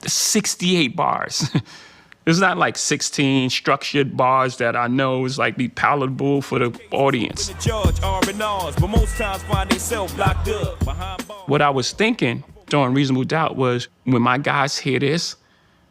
68 bars. It's not like 16 structured bars that I know is like be palatable for the audience. What I was thinking during Reasonable Doubt was when my guys hear this,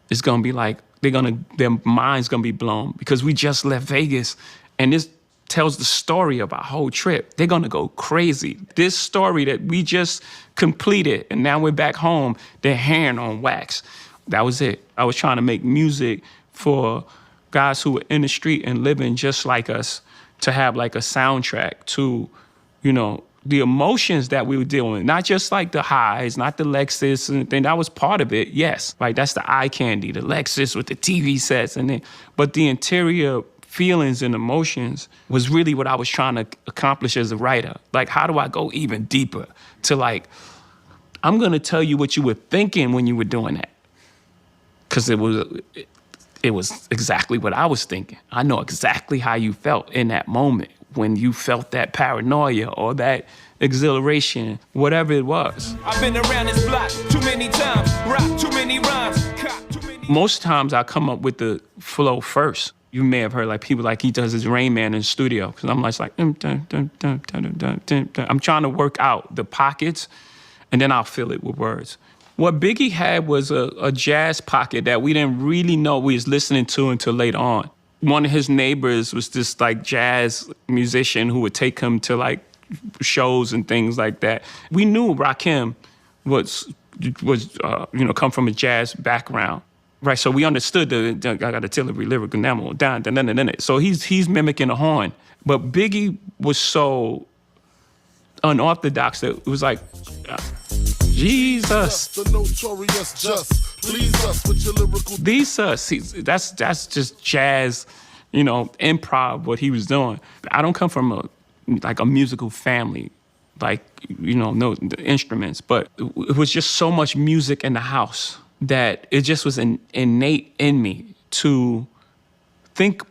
it's gonna be like, their mind's gonna be blown because we just left Vegas and this tells the story of our whole trip. They're gonna go crazy. This story that we just completed and now we're back home, they're hearing on wax. That was it. I was trying to make music for guys who were in the street and living just like us to have like a soundtrack to, you know, the emotions that we were dealing with. Not just like the highs, not the Lexus and thing. That was part of it, yes. Right, that's the eye candy, the Lexus with the TV sets and then, but the interior feelings and emotions was really what I was trying to accomplish as a writer. Like, how do I go even deeper to like, I'm gonna tell you what you were thinking when you were doing that. Because it was exactly what I was thinking. I know exactly how you felt in that moment when you felt that paranoia or that exhilaration, whatever it was. I've been around this block too many times, rock too many rhymes, cop too many. Most times I come up with the flow first. You may have heard like people like he does his Rain Man in the studio. Because I'm like, I'm trying to work out the pockets and then I'll fill it with words. What Biggie had was a jazz pocket that we didn't really know we was listening to until later on. One of his neighbors was this like jazz musician who would take him to like shows and things like that. We knew Rakim was come from a jazz background, right? So we understood I got a artillery lyrical demo, down. So he's mimicking a horn, but Biggie was so unorthodox that it was like. Jesus. The notorious just please us with your lyrical. That's just jazz, you know, improv, what he was doing. I don't come from a musical family, like, you know, no the instruments, but it was just so much music in the house that it just was innate in me to think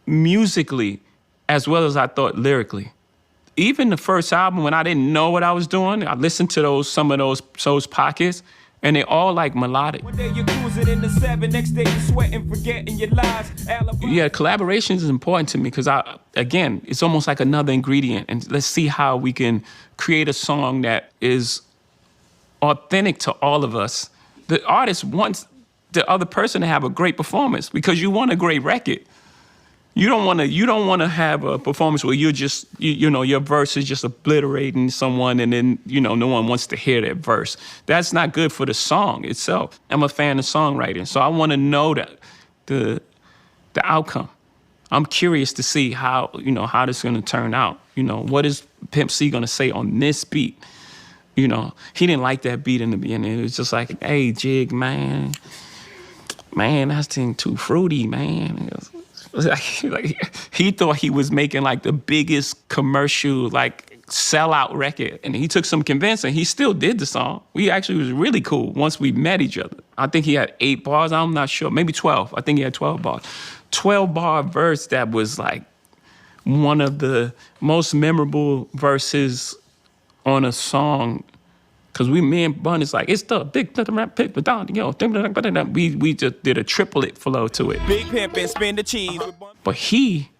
musically as well as I thought lyrically. Even the first album, when I didn't know what I was doing, I listened to some of those pockets, and they all like melodic. One day you're cruising in the 7, next day you're sweating, forgetting your lies. Yeah, collaborations is important to me because again, it's almost like another ingredient, and let's see how we can create a song that is authentic to all of us. The artist wants the other person to have a great performance because you want a great record. You don't want to have a performance where you're just, you know, your verse is just obliterating someone and then, you know, no one wants to hear that verse. That's not good for the song itself. I'm a fan of songwriting, so I want to know that the outcome. I'm curious to see how this is going to turn out. You know, what is Pimp C going to say on this beat? You know, he didn't like that beat in the beginning. It was just like, hey, Jig, man, that's thing too fruity, man. Like he thought he was making like the biggest commercial like sellout record, and he took some convincing. He still did the song. We actually was really cool once we met each other. I think he had 8 bars. I'm not sure, maybe 12. I think he had 12 bars. 12-bar verse that was like one of the most memorable verses on a song. Cause me and Bun is like, it's the big rap pick, but we just did a triplet flow to it. Big pimp and spin the cheese. But he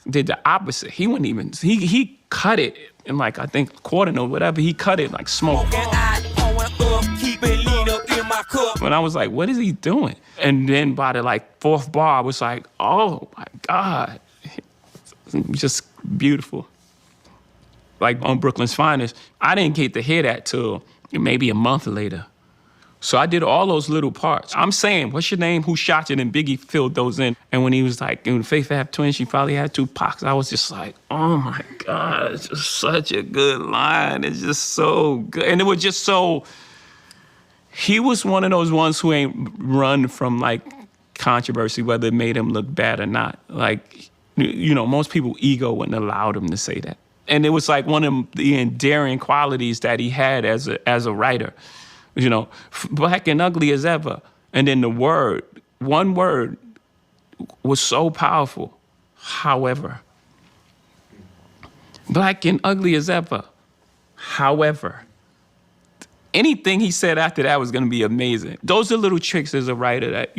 did the opposite. He wouldn't even, he cut it in like, I think quarter note, whatever. He cut it like smoke. And I was like, what is he doing? And then by the like 4th bar, I was like, oh my God. Just beautiful. Like on Brooklyn's Finest, I didn't get to hear that till maybe a month later. So I did all those little parts. I'm saying, what's your name? Who shot you? And Biggie filled those in. And when he was like, in Faith Have Twins, she probably had 2 pox. I was just like, oh my God, it's just such a good line. It's just so good. And it was just so, he was one of those ones who ain't run from like controversy, whether it made him look bad or not. Like, you know, most people ego wouldn't allow them to say that. And it was like one of the endearing qualities that he had as a writer. You know, black and ugly as ever. And then one word was so powerful. However. Black and ugly as ever. However. anything he said after that was gonna be amazing. Those are little tricks as a writer that,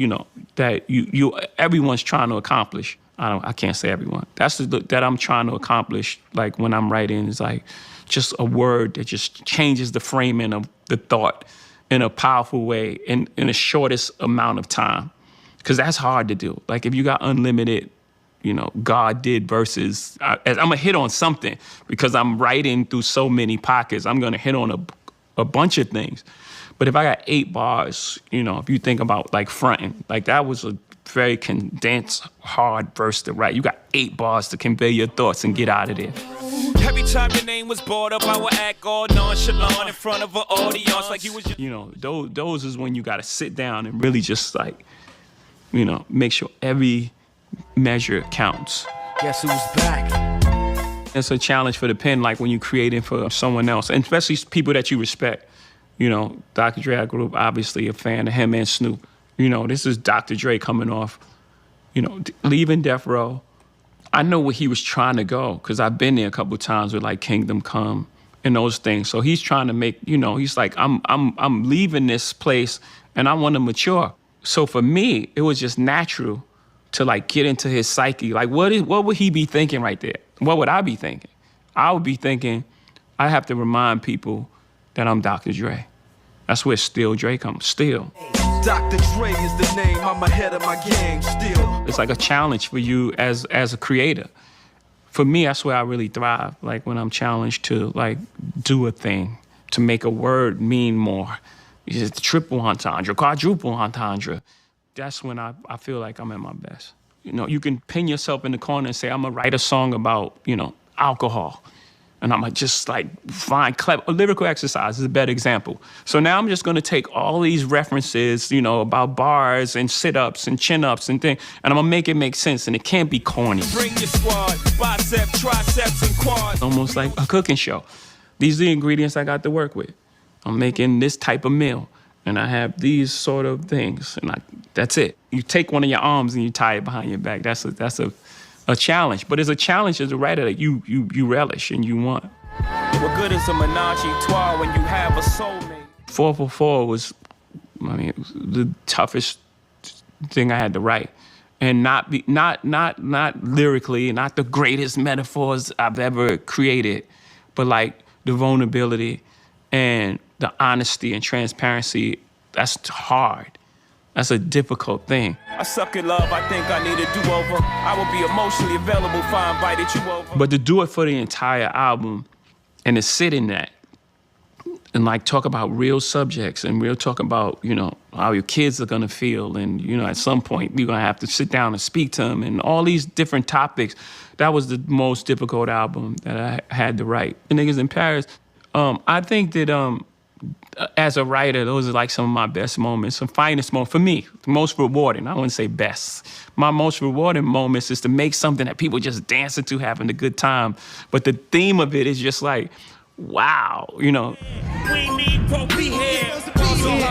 that everyone's trying to accomplish. I can't say everyone. That's that I'm trying to accomplish, like when I'm writing, is like just a word that just changes the framing of the thought in a powerful way in the shortest amount of time. Because that's hard to do. Like if you got unlimited, God did verses, I'm gonna hit on something because I'm writing through so many pockets. I'm gonna hit on a bunch of things. But if I got 8 bars, if you think about like fronting, like that was a very condensed, hard verse to write. You got 8 bars to convey your thoughts and get out of there. Every time your name was brought up, I would act all nonchalant in front of an audience like you was just... Those is when you gotta sit down and really just like, make sure every measure counts. Guess who's back? It's a challenge for the pen, like when you're creating for someone else, and especially people that you respect. Dr. Dre, I grew up obviously a fan of him and Snoop. This is Dr. Dre coming off, leaving Death Row. I know where he was trying to go because I've been there a couple of times with like Kingdom Come and those things. So he's trying to make, he's like, I'm leaving this place and I want to mature. So for me, it was just natural to like get into his psyche. Like what would he be thinking right there? What would I be thinking? I would be thinking, I have to remind people that I'm Dr. Dre. That's where Still Dre comes, Still. Dr. Dre is the name, I'm ahead of my game, still. It's like a challenge for you as a creator. For me, that's where I really thrive. Like when I'm challenged to like do a thing, to make a word mean more. It's triple entendre, quadruple entendre. That's when I feel like I'm at my best. You can pin yourself in the corner and say, I'm gonna write a song about, alcohol. And I'm gonna just like find clever, a lyrical exercise is a better example. So now I'm just gonna take all these references, about bars and sit-ups and chin-ups and things, and I'm gonna make it make sense, and it can't be corny. Bring your squad, bicep, triceps, and quads. Almost like a cooking show. These are the ingredients I got to work with. I'm making this type of meal, and I have these sort of things, and that's it. You take one of your arms and you tie it behind your back. That's a challenge, but it's a challenge as a writer that you relish and you want. What good is a menage a trois when you have a soulmate? 444 was, it was the toughest thing I had to write, and not lyrically, not the greatest metaphors I've ever created, but like the vulnerability and the honesty and transparency. That's hard. That's a difficult thing. I suck at love, I think I need a do-over. I will be emotionally available if I invited you over. But to do it for the entire album and to sit in that and like talk about real subjects and real talk about, how your kids are gonna feel, and, at some point you're gonna have to sit down and speak to them and all these different topics. That was the most difficult album that I had to write. The Niggas in Paris, I think that as a writer, those are like some of my best moments, some finest moments for me, the most rewarding. I wouldn't say best. My most rewarding moments is to make something that people just dancing to, having a good time. But the theme of it is just like, wow, We need to be here.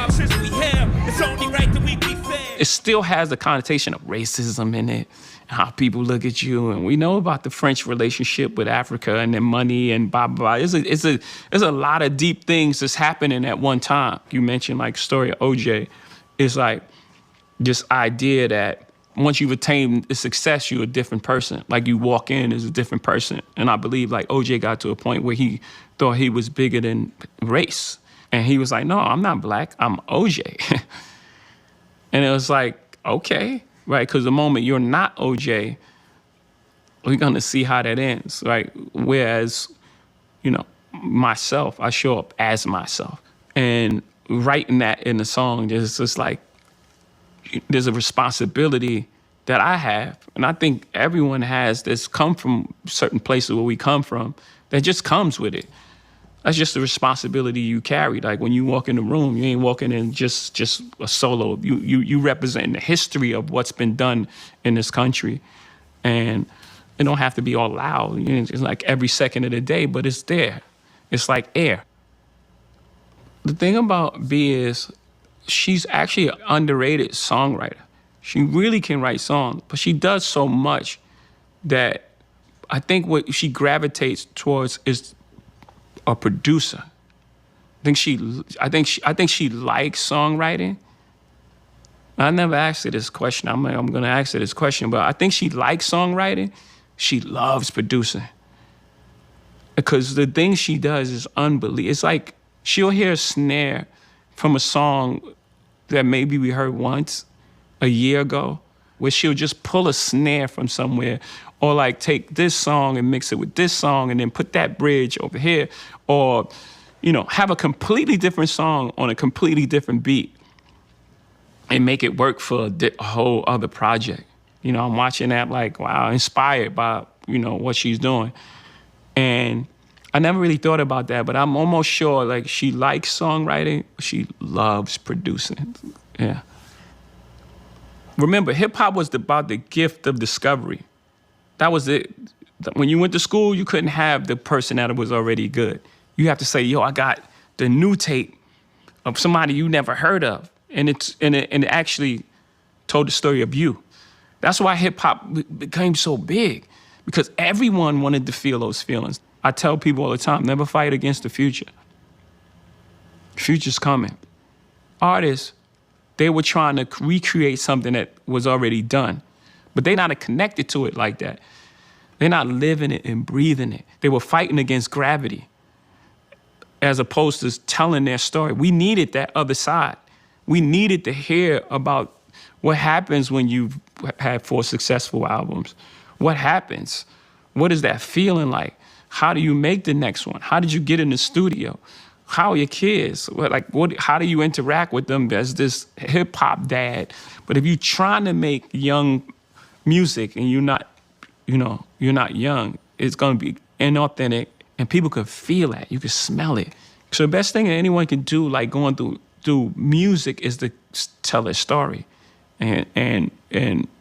Since we here, it's only right that we be fair. It still has the connotation of racism in it, how people look at you, and we know about the French relationship with Africa and their money and blah, blah, blah. There's a lot of deep things that's happening at one time. You mentioned like story of OJ. It's like this idea that once you've attained the success, you're a different person. Like you walk in as a different person. And I believe like OJ got to a point where he thought he was bigger than race. And he was like, no, I'm not black, I'm OJ. And it was like, okay. Right, because the moment you're not OJ, we're gonna see how that ends, right? Whereas, myself, I show up as myself. And writing that in the song, there's just like, there's a responsibility that I have, and I think everyone has, that's come from certain places where we come from, that just comes with it. That's just the responsibility you carry. Like when you walk in the room, you ain't walking in just a solo. You represent the history of what's been done in this country. And it don't have to be all loud. It's like every second of the day, but it's there. It's like air. The thing about B is she's actually an underrated songwriter. She really can write songs, but she does so much that I think what she gravitates towards is a producer. I think she likes songwriting. I never asked her this question. I'm going to ask her this question, but I think she likes songwriting. She loves producing. Because the thing she does is unbelievable. It's like she'll hear a snare from a song that maybe we heard once a year ago, where she'll just pull a snare from somewhere, or like take this song and mix it with this song and then put that bridge over here, or, you know, have a completely different song on a completely different beat and make it work for a whole other project. You know, I'm watching that like, wow, inspired by, you know, what she's doing. And I never really thought about that, but I'm almost sure like she likes songwriting, she loves producing. Yeah. Remember, hip hop was about the gift of discovery. That was it. When you went to school, you couldn't have the person that was already good. You have to say, yo, I got the new tape of somebody you never heard of. And it actually told the story of you. That's why hip hop became so big, because everyone wanted to feel those feelings. I tell people all the time, never fight against the future. Future's coming. Artists, they were trying to recreate something that was already done, but they're not connected to it like that. They're not living it and breathing it. They were fighting against gravity as opposed to telling their story. We needed that other side. We needed to hear about what happens when you've had 4 successful albums. What happens? What is that feeling like? How do you make the next one? How did you get in the studio? How are your kids? How do you interact with them as this hip hop dad? But if you're trying to make young music and you're not young, it's gonna be inauthentic, and people could feel that. You could smell it. So the best thing that anyone can do, like going through music, is to tell a story, and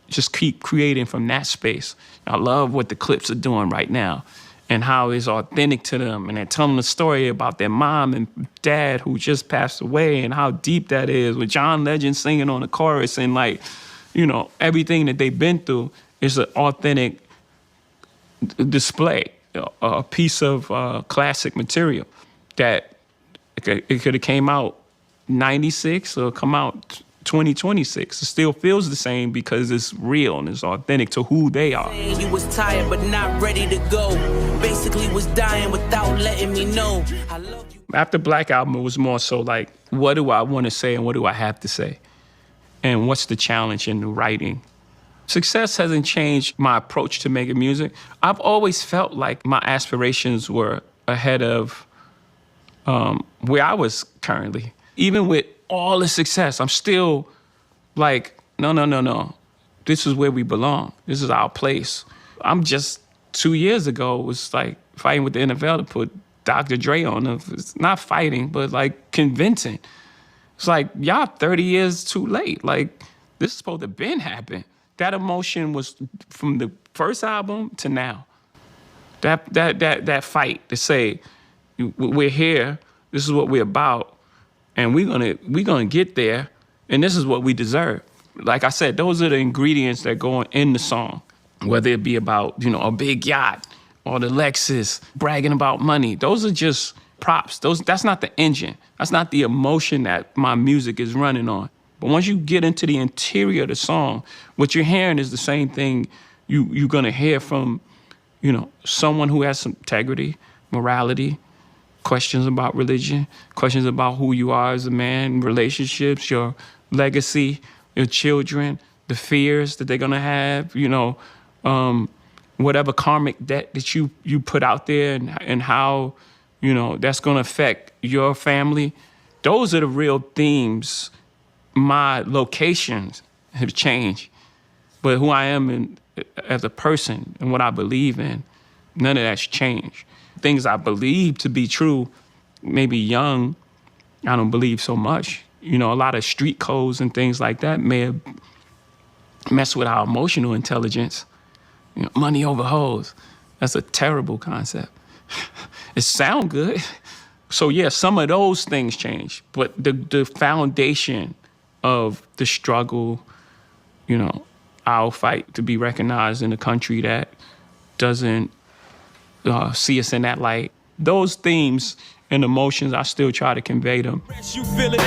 just keep creating from that space. I love what the Clips are doing right now, and how it's authentic to them, and they're telling a story about their mom and dad who just passed away, and how deep that is, with John Legend singing on the chorus, and like, you know, everything that they've been through is an authentic display, a piece of classic material that it could have came out 96 or come out 2026. It still feels the same because it's real and it's authentic to who they are. You was tired but not ready to go. Basically was dying without letting me know. I love you. After Black Album, it was more so like, what do I want to say and what do I have to say? And what's the challenge in the writing? Success hasn't changed my approach to making music. I've always felt like my aspirations were ahead of where I was currently. Even with all the success, I'm still like, no. This is where we belong. This is our place. I'm just 2 years ago was like fighting with the NFL to put Dr. Dre on. It's not fighting, but like convincing. It's like, y'all 30 years too late. Like, this is supposed to been happen. That emotion was from the first album to now. That fight to say, we're here, this is what we're about, and we're gonna get there, and this is what we deserve. Like I said, those are the ingredients that go in the song, whether it be about, you know, a big yacht or the Lexus, bragging about money. Those are just props. That's not the engine. That's not the emotion that my music is running on. But once you get into the interior of the song, what you're hearing is the same thing you're gonna hear from, you know, someone who has some integrity, morality, questions about religion, questions about who you are as a man, relationships, your legacy, your children, the fears that they're gonna have, you know, whatever karmic debt that you put out there, and how, you know, that's gonna affect your family. Those are the real themes. My locations have changed, but who I am as a person and what I believe in, none of that's changed. Things I believe to be true, maybe young, I don't believe so much. You know, a lot of street codes and things like that may have messed with our emotional intelligence. You know, money over hoes, that's a terrible concept. It sounds good. So yeah, some of those things change, but the foundation of the struggle, you know, our fight to be recognized in a country that doesn't see us in that light. Those themes and emotions, I still try to convey them. You feel it.